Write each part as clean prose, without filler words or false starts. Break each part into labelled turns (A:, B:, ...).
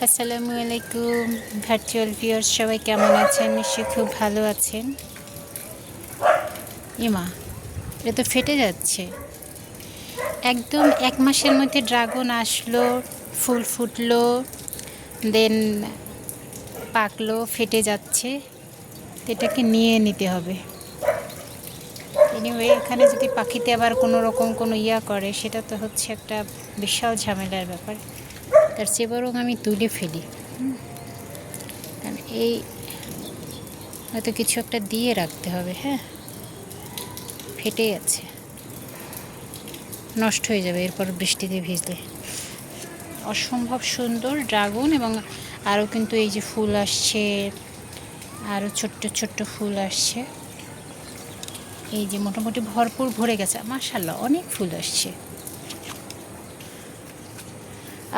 A: আসসালামু আলাইকুম virtual viewers, সবাই কেমন আছেন? নিশ্চয়ই খুব ভালো আছেন। ইমা, এটা তো ফেটে যাচ্ছে। একদম 1 মাসের মধ্যে ড্রাগন আসলো, ফুল ফুটলো, দেন পাকলো, ফেটে যাচ্ছে। তো এটাকে নিয়ে নিতে হবে। এনিওয়ে, এখানে যদি পাখিতে আবার কোনো রকম কোনো করে, সেটা তো হচ্ছে একটা বিশাল ঝামেলার ব্যাপার। তার চেয়ে বরং আমি তুলে ফেলি। কারণ এই হয়তো কিছু একটা দিয়ে রাখতে হবে। হ্যাঁ, ফেটে যাচ্ছে, নষ্ট হয়ে যাবে এরপর বৃষ্টিতে ভিজলে। অসম্ভব সুন্দর ড্রাগন, এবং আরও কিন্তু এই যে ফুল আসছে, আরও ছোট্ট ছোট্ট ফুল আসছে। এই যে মোটামুটি ভরপুর ভরে গেছে, মাশাআল্লাহ অনেক ফুল আসছে।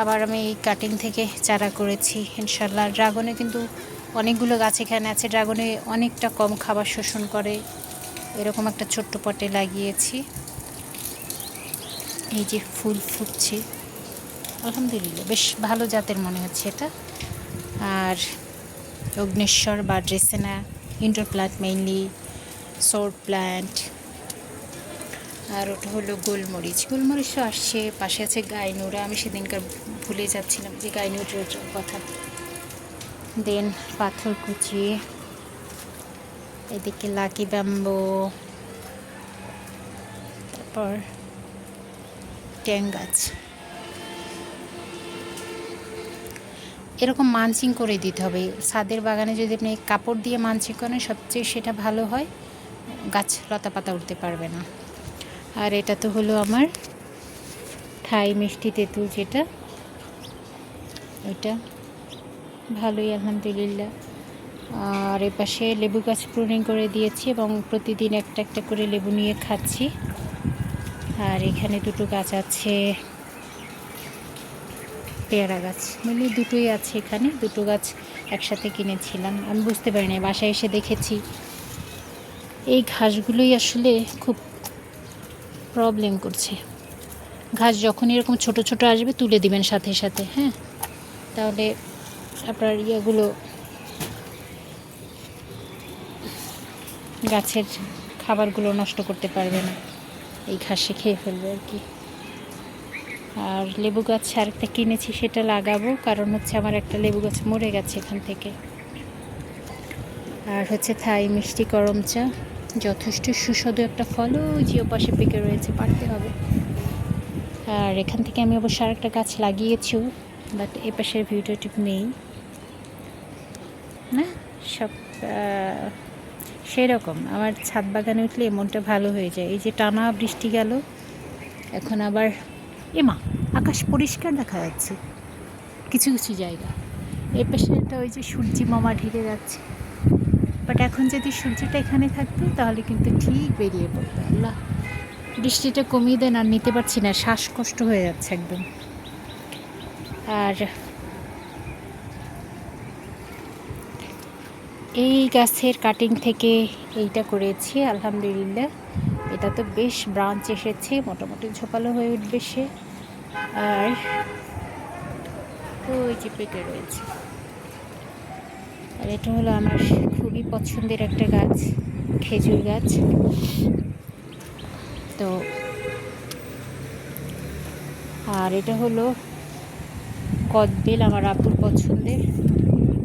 A: আবার আমি এই কাটিং থেকে চারা করেছি ইনশাল্লাহ। ড্রাগনে কিন্তু অনেকগুলো গাছ এখানে আছে। ড্রাগনে অনেকটা কম খাবার শোষণ করে, এরকম একটা ছোট্ট পটে লাগিয়েছি। এই যে ফুল ফুটছে, আলহামদুলিল্লাহ বেশ ভালো জাতের মনে হচ্ছে এটা। আর অগ্নেশ্বর বা ড্রেসেনা ইনডোর প্ল্যান্ট, মেইনলি সোর প্ল্যান্ট। আর ওটা হলো গোলমরিচও আসছে। পাশে আছে গাইনুরা, আমি সেদিনকার ভুলে যাচ্ছিলাম যে গাইনুরের কথা। দেন পাথরকুচি, এদিকে লাকি ব্যাম্বো, তারপর ট্যাং গাছ। এরকম মানচিং করে দিতে হবে। ছাদের বাগানে যদি আপনি কাপড় দিয়ে মানচিং করেন, সবচেয়ে সেটা ভালো হয়, গাছ লতা পাতা উঠতে পারবে না। আর এটা তো হলো আমার থাই মিষ্টি তেঁতুল, যেটা ওইটা ভালোই আলহামদুলিল্লাহ। আর এপাশে লেবু গাছ প্রুনিং করে দিয়েছি এবং প্রতিদিন একটা একটা করে লেবু নিয়ে খাচ্ছি। আর এখানে দুটো গাছ আছে, পেয়ারা গাছ, মিলিয়ে দুটোই আছে এখানে। দুটো গাছ একসাথে কিনেছিলাম, আমি বুঝতে পারিনি, বাসায় এসে দেখেছি। এই ঘাসগুলোই আসলে খুব প্রবলেম করছে। ঘাস যখন এরকম ছোট ছোট আসবে তুলে দিবেন সাথে সাথে। হ্যাঁ, তাহলে আপনার গাছের খাবারগুলো নষ্ট করতে পারবে না, এই ঘাসে খেয়ে ফেলবে আর কি। আর লেবু গাছ আরেকটা কিনেছি, সেটা লাগাবো, কারণ হচ্ছে আমার একটা লেবু গাছ মরে গেছে এখান থেকে। আর হচ্ছে থাই মিষ্টি করম চা, যথেষ্ট সুস্বাদু একটা ফলও যে পাশে পেকে রয়েছে, পারতে হবে। আর এখান থেকে আমি অবশ্য আরেকটা গাছ লাগিয়েছিও, বাট এ পাশের ভিডিও টিপ নেই না। সব সেই রকম আমার ছাদ বাগানে উঠলে মনটা ভালো হয়ে যায়। এই যে টানা বৃষ্টি গেল, এখন আবার আকাশ পরিষ্কার দেখা যাচ্ছে কিছু কিছু জায়গা। এই পাশেটা ওই যে সূর্যি মামা ঢেকে যাচ্ছে, বাট এখন যদি সূর্যটা এখানে থাকতো তাহলে কিন্তু ঠিক বেরিয়ে পড়তো। আল্লাহ, বৃষ্টিটা কমিয়ে দেন, আর নিতে পারছি না, শ্বাসকষ্ট হয়ে যাচ্ছে একদম। আর এই গাছের কাটিং থেকে এইটা করেছি আলহামদুলিল্লাহ। এটা তো বেশ ব্রাঞ্চ এসেছে, মোটামুটি ঝোপালো হয়ে উঠবে সে। আর ওই যে পেকে রয়েছে। আর এটা হলো আমার খুবই পছন্দের একটা গাছ, খেজুর গাছ। তো আর এটা হলো কদবেল, আমার আব্বুর পছন্দের।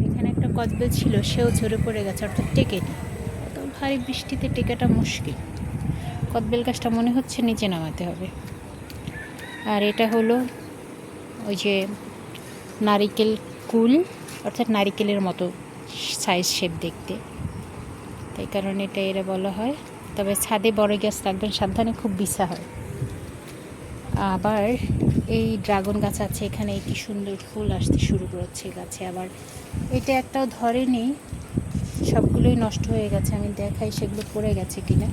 A: এখানে একটা কদবেল ছিল, সেও ঝরে পড়ে গেছে, অর্থাৎ টেকেনি। এত ভারী বৃষ্টিতে টেকাটা মুশকিল। কদবেল গাছটা মনে হচ্ছে নিচে নামাতে হবে। আর এটা হলো ওই যে নারিকেল কুল, অর্থাৎ নারিকেলের মতো সাইজ শেপ দেখতে, তাই কারণে এটা এরা বলা হয়। তবে ছাদে বড় গাছ রাখবেন সাবধানে, খুব বিছা হয়। আবার এই ড্রাগন গাছ আছে এখানে, কি সুন্দর ফুল আসতে শুরু করেছে গাছে। আবার এটা একটাও ধরেনি, সবগুলোই নষ্ট হয়ে গেছে। আমি দেখাই সেগুলো পড়ে গেছে কিনা।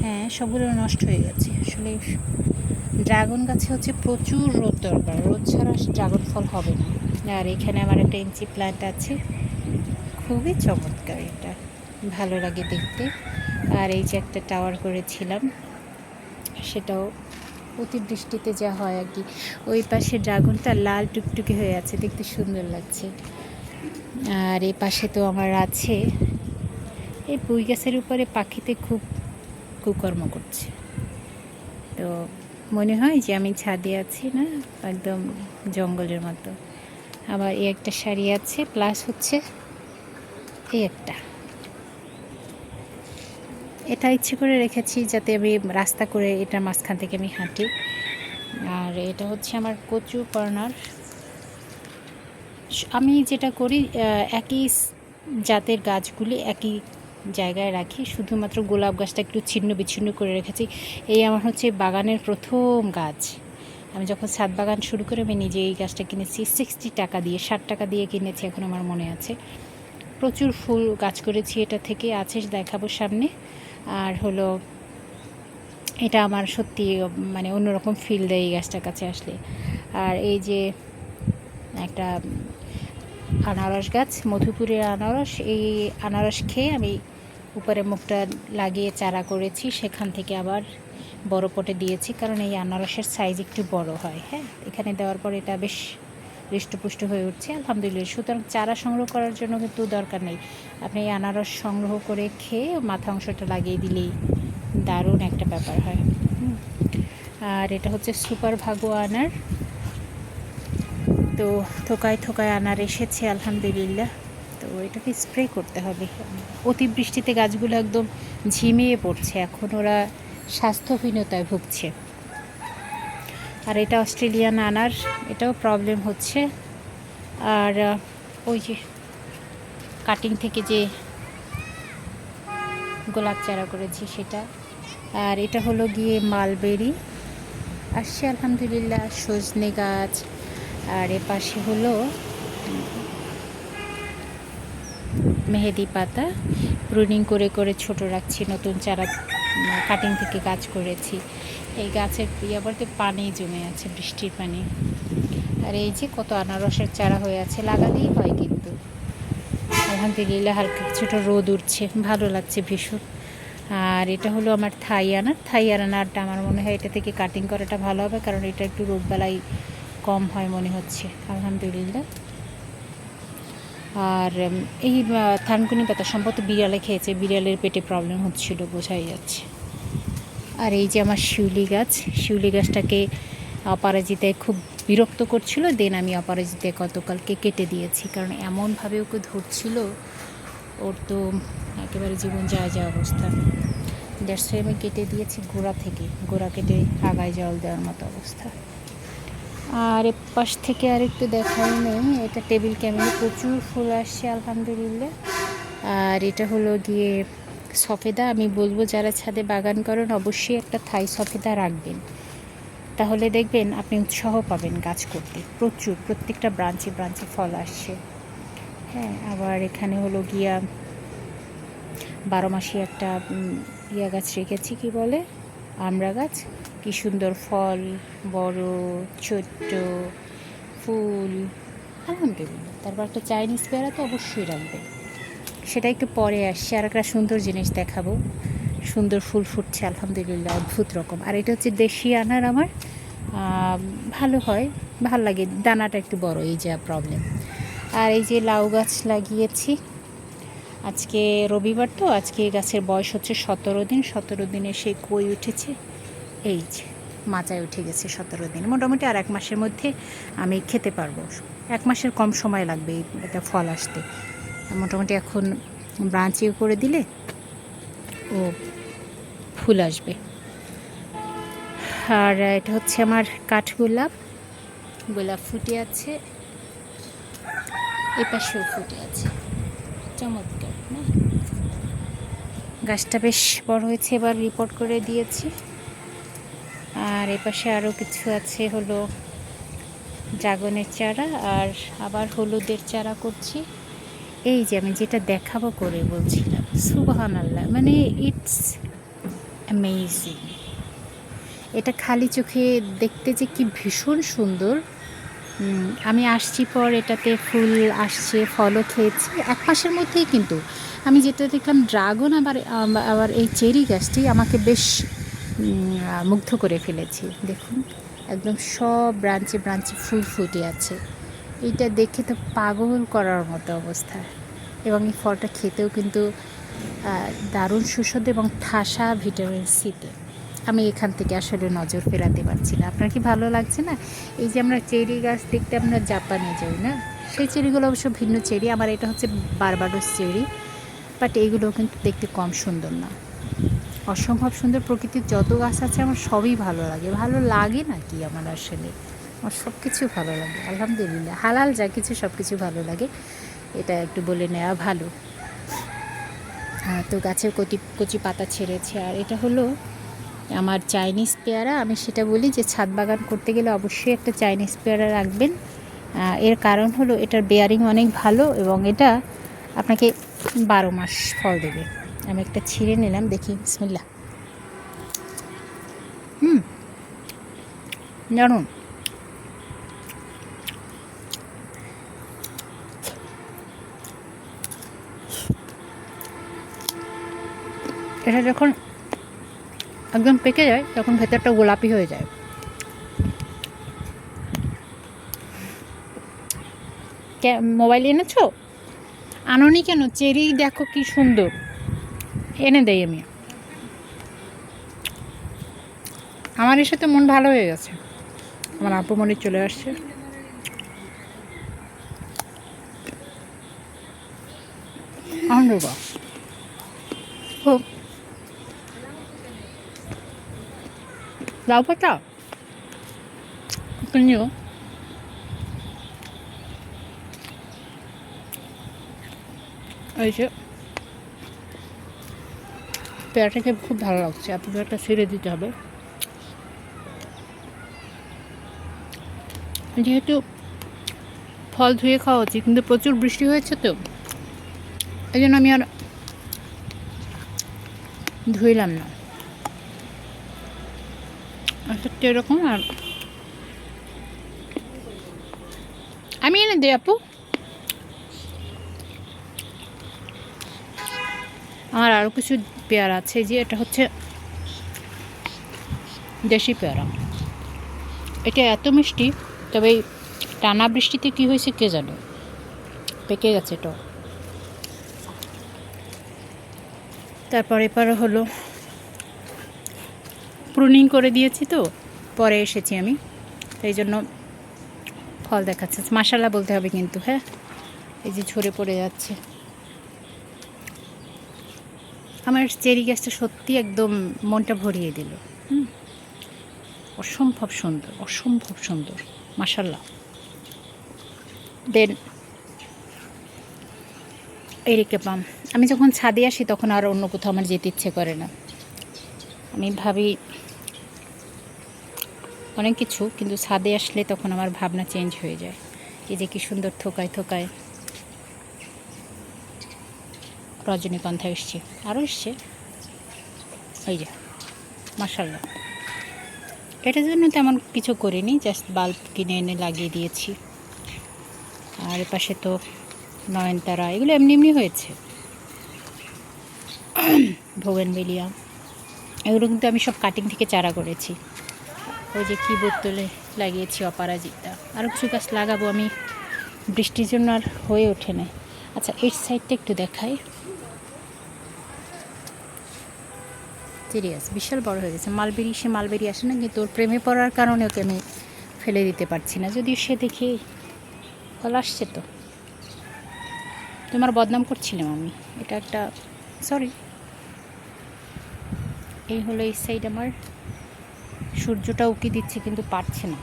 A: হ্যাঁ, সবগুলো নষ্ট হয়ে গেছে। আসলে ড্রাগন গাছে হচ্ছে প্রচুর রোদ দরকার, রোদ ছাড়া ড্রাগন ফল হবে না। আর এখানে আমার একটা ইঞ্চি প্ল্যান্ট আছে, খুবই চমৎকার, এটা ভালো লাগে দেখতে। আর এই যে একটা টাওয়ার করেছিলাম, সেটাও অতিবৃষ্টিতে যা হয় আর কি। ওই পাশে ড্রাগনটা লাল টুকটুকে হয়ে আছে, দেখতে সুন্দর লাগছে। আর এই পাশে তো আমার আছে, এই পুঁই গাছের উপরে পাখিতে খুব কুকর্ম করছে, তো মনে হয় যে আমি ছাদে আছি না, একদম জঙ্গলের মতো। আবার এই একটা শাড়ি আছে, প্লাস হচ্ছে এই একটা, এটা ইচ্ছে করে রেখেছি যাতে আমি রাস্তা করে এটার মাঝখান থেকে আমি হাঁটি। আর এটা হচ্ছে আমার কচু কর্নার। আমি যেটা করি, একই জাতের গাছগুলি একই জায়গায় রাখি, শুধুমাত্র গোলাপ গাছটা একটু ছিন্ন বিচ্ছিন্ন করে রেখেছি। এই আমার হচ্ছে বাগানের প্রথম গাছ। আমি যখন ছাদ বাগান শুরু করে আমি নিজে এই গাছটা কিনেছি 60 টাকা দিয়ে, 60 টাকা দিয়ে কিনেছি, এখন আমার মনে আছে। প্রচুর ফুল গাছ করেছি এটা থেকে, আছে দেখাবো সামনে। আর হলো এটা আমার সত্যি মানে অন্যরকম ফিল দেয় এই গাছটার কাছে আসলে। আর এই যে একটা আনারস গাছ, মধুপুরের আনারস, এই আনারস খেয়ে আমি উপরে মুখটা লাগিয়ে চারা করেছি, সেখান থেকে আবার বড় পটে দিয়েছি, কারণ এই আনারসের সাইজ একটু বড় হয়। হ্যাঁ, এখানে দেওয়ার পর এটা বেশ হৃষ্টপুষ্ট হয়ে উঠছে আলহামদুলিল্লাহ। সুতরাং চারা সংগ্রহ করার জন্য কিন্তু দরকার নেই, আপনি এই আনারস সংগ্রহ করে খেয়ে মাথা অংশটা লাগিয়ে দিলেই দারুণ একটা ব্যাপার হয়। আর এটা হচ্ছে সুপার ভাগো আনার, তো থোকায় থোকায় আনার এসেছে আলহামদুলিল্লাহ। তো এটাকে স্প্রে করতে হবে, অতিবৃষ্টিতে গাছগুলো একদম ঝিমিয়ে পড়ছে, এখন ওরা স্বাস্থ্যহীনতায় ভুগছে। আর এটা অস্ট্রেলিয়ান আনার, এটাও প্রবলেম হচ্ছে। আর ওই যে কাটিং থেকে যে গোলাপ চারা করেছি সেটা। আর এটা হলো গিয়ে মালবেরি আসছে আলহামদুলিল্লাহ, সজনে গাছ। আর এ পাশে হলো মেহেদি পাতা, প্রুনিং করে করে ছোট রাখছি, নতুন চারা কাটিং থেকে গাছ করেছি। এই গাছের ইয়াবারতে পানি জমে আছে, বৃষ্টির পানি। আর এই যে কত আনারসের চারা হয়ে আছে, লাগালেই হয় কিন্তু আলহামদুলিল্লাহ। হালকা কিছুটা রোদ উঠছে, ভালো লাগছে ভীষণ। আর এটা হলো আমার থাই আনারটা আমার মনে হয় এটা থেকে কাটিং করাটা ভালো হবে, কারণ এটা একটু রোদবেলায় কম হয় মনে হচ্ছে আলহামদুলিল্লাহ। আর এই থানকুনি পাতা সম্ভবত বিড়ালে খেয়েছে, বিড়ালের পেটে প্রবলেম হচ্ছিল, বোঝাই যাচ্ছে। আর এই যে আমার শিউলি গাছটাকে অপরাজিতায় খুব বিরক্ত করছিল, দেন আমি অপরাজিতায় গতকালকে কেটে দিয়েছি, কারণ এমনভাবে ওকে ধরছিল, ওর তো একেবারে জীবন যায় অবস্থা। দ্যাটস ওয়াই আমি কেটে দিয়েছি গোড়া কেটে আগায় জল দেওয়ার মতো অবস্থা। আর এ পাশ থেকে আর একটু দেখাই নেই, এটা টেবিল ক্যাবিনে প্রচুর ফুল আসছে আলহামদুলিল্লাহ। আর এটা হলো গিয়ে সফেদা। আমি বলবো যারা ছাদে বাগান করেন অবশ্যই একটা থাই সফেদা রাখবেন, তাহলে দেখবেন আপনি উৎসাহ পাবেন গাছ করতে। প্রচুর, প্রত্যেকটা ব্রাঞ্চে ব্রাঞ্চে ফল আসছে। হ্যাঁ, আবার এখানে হলো গিয়া 12 মাসি একটা ইয়া গাছ রেখেছি, কি বলে, আমড়া গাছ। কি সুন্দর ফল, বড় ছোট্ট ফুল আলহামদুলিল্লাহ। তারপর একটা চাইনিজ পেয়ারা তো অবশ্যই রাখবে, সেটা একটু পরে আসছে। আর একটা সুন্দর জিনিস দেখাবো, সুন্দর ফুল ফুটছে আলহামদুলিল্লাহ, অদ্ভুত রকম। আর এটা হচ্ছে দেশি আনার, আমার ভালো হয়, ভাল লাগে, দানাটা একটু বড়, এই যা প্রবলেম। আর এই যে লাউ গাছ লাগিয়েছি, আজকে রবিবার তো, আজকে গাছের বয়স হচ্ছে 17 দিন। 17 দিনে সেই কই উঠেছে, এই যে মাচায় উঠে গেছে 17 দিন। মোটামুটি আর 1 মাসের মধ্যে আমি খেতে পারবো, 1 মাসের কম সময় লাগবে এটা ফল আসতে। মোটামুটি এখন ব্রাঞ্চিও করে দিলে ও ফুল আসবে। আর এটা হচ্ছে আমার কাঠগোলাপ, গোলাপ ফুটে আছে, এপাশেও ফুটে আছে, চমৎকার না? গাছটা বেশ বড় হয়েছে, এবার রিপোর্ট করে দিয়েছি। আর এপাশে আরও কিছু আছে, হলো ড্রাগনের চারা, আর আবার হলুদের চারা করছি। এই যে আমি যেটা দেখাবো করে বলছিলাম, সুবহানাল্লাহ, মানে ইটস অ্যামেজিং। এটা খালি চোখে দেখতে যে কি ভীষণ সুন্দর। আমি আসছি পর এটাতে ফুল আসছে, ফলও খেয়েছি 1 মাসের মধ্যেই। কিন্তু আমি যেটা দেখলাম ড্রাগন আবার এই চেরি গাছটি আমাকে বেশ মুগ্ধ করে ফেলেছি। দেখুন একদম সব ব্রাঞ্চে ব্রাঞ্চে ফুল ফুটে আছে। এইটা দেখে তো পাগল করার মতো অবস্থা। এবং এই ফলটা খেতেও কিন্তু দারুণ সুস্বাদু এবং ঠাসা ভিটামিন সিতে। আমি এখান থেকে আসলে নজর ফেরাতে পারছি না। আপনার কি ভালো লাগছে না? এই যে আমরা চেরি গাছ দেখতে আমরা জাপানে যাই না, সেই চেরিগুলো অবশ্য ভিন্ন চেরি। আমার এটা হচ্ছে বারবাডোস চেরি, বাট এইগুলো কিন্তু দেখতে কম সুন্দর না, অসম্ভব সুন্দর। প্রকৃতির যত গাছ আছে আমার সবই ভালো লাগে। ভালো লাগে না কি আমার আসলে, আমার সব কিছু ভালো লাগে আলহামদুলিল্লাহ। হালাল যা কিছু সব কিছু ভালো লাগে, এটা একটু বলে নেওয়া ভালো। তো গাছের কচি কচি পাতা ছেড়েছে। আর এটা হলো আমার চাইনিজ পেয়ারা। আমি সেটা বলি যে ছাদ বাগান করতে গেলে অবশ্যই একটা চাইনিজ পেয়ারা রাখবেন। এর কারণ হলো এটার বেয়ারিং অনেক ভালো এবং এটা আপনাকে 12 মাস ফল দেবে। আমি একটা ছিঁড়ে নিলাম, দেখি বিসমিল্লাহ। জানুন এটা যখন একদম পেকে যায় তখন ভেতরটা গোলাপি হয়ে যায়। মোবাইল এনেছো? আনোনি কেন? চেরি দেখো কি সুন্দর, এনে দেই আমি। আমার এর সাথে মন ভালো হয়ে গেছে। আমার আপু মনে চলে আসছে। লাউ পাতা নিও। এই যে পেয়ারাটাকে খুব ভালো লাগছে। আপনাকে একটা ছিঁড়ে দিতে হবে। যেহেতু ফল ধুয়ে খাওয়া উচিত, কিন্তু প্রচুর বৃষ্টি হয়েছে তো এই জন্য আমি আর ধুইলাম না। আচ্ছা এরকম। আর আমি এনে দিই আপু। আমার আরও কিছু পেয়ারা আছে, যে এটা হচ্ছে দেশি পেয়ারা। এটা এত মিষ্টি, তবে এই টানা বৃষ্টিতে কী হয়েছে কে জানে, পেকে গেছে এটা। তারপরে এবার হলো প্রুনিং করে দিয়েছি, তো পরে এসেছি আমি, সেই জন্য ফল দেখাচ্ছে। মাশাআল্লাহ বলতে হবে কিন্তু। হ্যাঁ, এই যে ঝরে পড়ে যাচ্ছে। আমার চেরি গাছটা সত্যি একদম মনটা ভরিয়ে দিল। অসম্ভব সুন্দর, অসম্ভব সুন্দর, মাশাআল্লাহ। দেন এরিকা পাম। আমি যখন ছাদে আসি তখন আর অন্য কোথাও আমার যেতে ইচ্ছে করে না। আমি ভাবি অনেক কিছু, কিন্তু ছাদে আসলে তখন আমার ভাবনা চেঞ্জ হয়ে যায়। এই যে কি সুন্দর থোকায় থোকায় রজনীগন্ধা এসছে, আরও এসছে। ওই যে মাশাআল্লাহ। এটার জন্য তেমন কিছু করিনি, জাস্ট বাল্ব কিনে এনে লাগিয়ে দিয়েছি। আর এপাশে তো নয়নতারা, এগুলো এমনি এমনি হয়েছে। ভোগেনভেলিয়া, এগুলো কিন্তু আমি সব কাটিং থেকে চারা করেছি। ওই যে কি বোতলে লাগিয়েছি অপরাজিতা। আরও কিছু গাছ লাগাবো আমি, বৃষ্টির জন্য আর হয়ে ওঠে না। আচ্ছা এই সাইডটা একটু দেখাই। সিরিয়াস বিশাল বড় হয়ে গেছে। মালবেরি, সে মালবেরি আসে না, কিন্তু ওর প্রেমে পড়ার কারণে ওকে আমি ফেলে দিতে পারছি না। যদিও সে দেখি ফল আসছে, তো তোমার বদনাম করছিলাম আমি, এটা একটা সরি। এই হলো এই সাইড আমার। সূর্যটা উকি দিচ্ছে কিন্তু পারছে না।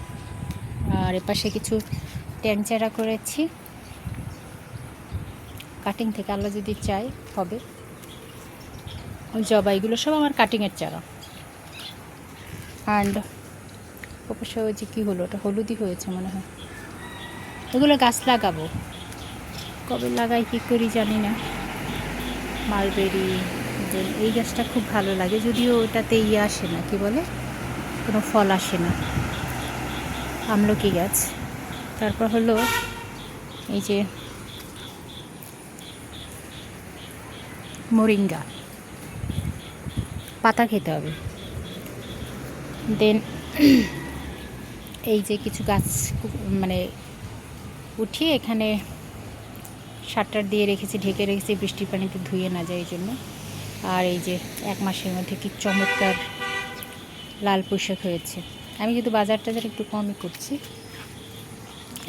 A: আর এপাশে কিছু ট্যাংচারা করেছি কাটিং থেকে, আল্লাহ যদি চাই হবে। ওই জবাইগুলো সব আমার কাটিংয়ের চারা। অ্যান্ড অবশ্য ওই যে কী হলো, ওটা হলুদই হয়েছে মনে হয়। এগুলো গাছ লাগাবো, কবে লাগাই কী করি জানি না। মালবেরি, যে এই গাছটা খুব ভালো লাগে, যদিও ওটাতে ইয়ে আসে না, কি বলে, কোনো ফল আসে না। আমলকি গাছ। তারপর হলো এই যে মোরিঙ্গা, পাতা খেতে হবে। দেন এই যে কিছু গাছ মানে উঠিয়ে এখানে শাটার দিয়ে রেখেছি, ঢেকে রেখেছি বৃষ্টির পানিতে ধুয়ে না যায় এই জন্য। আর এই যে 1 মাসের মধ্যে কি চমৎকার লাল পুঁইশাক হয়েছে। আমি কিন্তু বাজার টাজার একটু কমই করছি।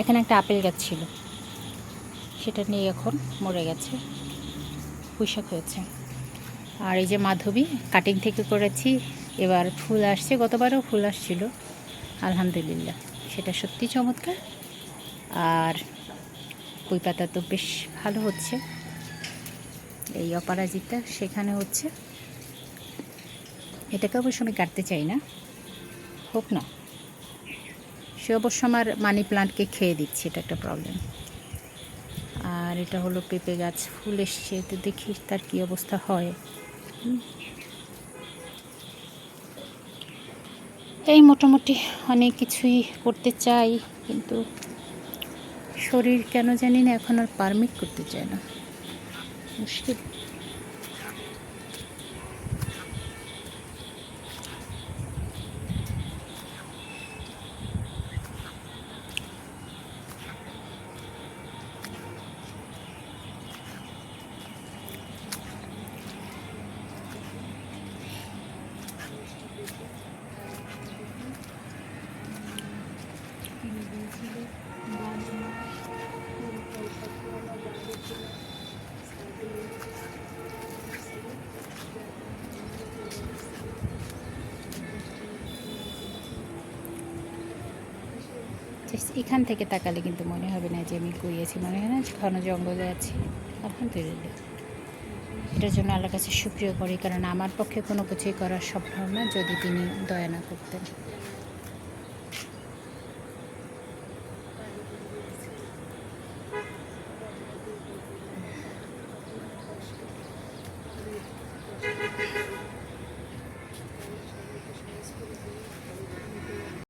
A: এখানে একটা আপেল গাছ ছিল, সেটা নিয়ে এখন মরে গেছে, পুঁইশাক হয়েছে। আর এই যে মাধবী কাটিং থেকে করেছি, এবার ফুল আসছে, গতবারও ফুল আসছিল আলহামদুলিল্লাহ, সেটা সত্যি চমৎকার। আর পুঁই পাতা তো বেশ ভালো হচ্ছে, এই অপরাজিতা সেখানে হচ্ছে। এটাকে অবশ্য আমি কাটতে চাই না, হোক না, সে অবশ্য আমার মানি প্লান্টকে খেয়ে দিচ্ছে, এটা একটা প্রবলেম। আর এটা হলো পেঁপে গাছ, ফুল এসছে, তো দেখি তার কী অবস্থা হয়। এই মোটামুটি অনেক কিছুই করতে চাই, কিন্তু শরীর কেন জানি না এখন আর পারমিট করতে চায় না, মুশকিল। এখান থেকে তাকালে কিন্তু মনে হবে না যে আমি গিয়েছি, মনে হয় না ঘন জঙ্গলে আছি। আলহামদুলিল্লাহ, এটার জন্য আল্লাহর কাছে শুকরিয়া করি, কারণ আমার পক্ষে কোনো কিছুই করা সম্ভব না যদি তিনি দয়া না করতেন।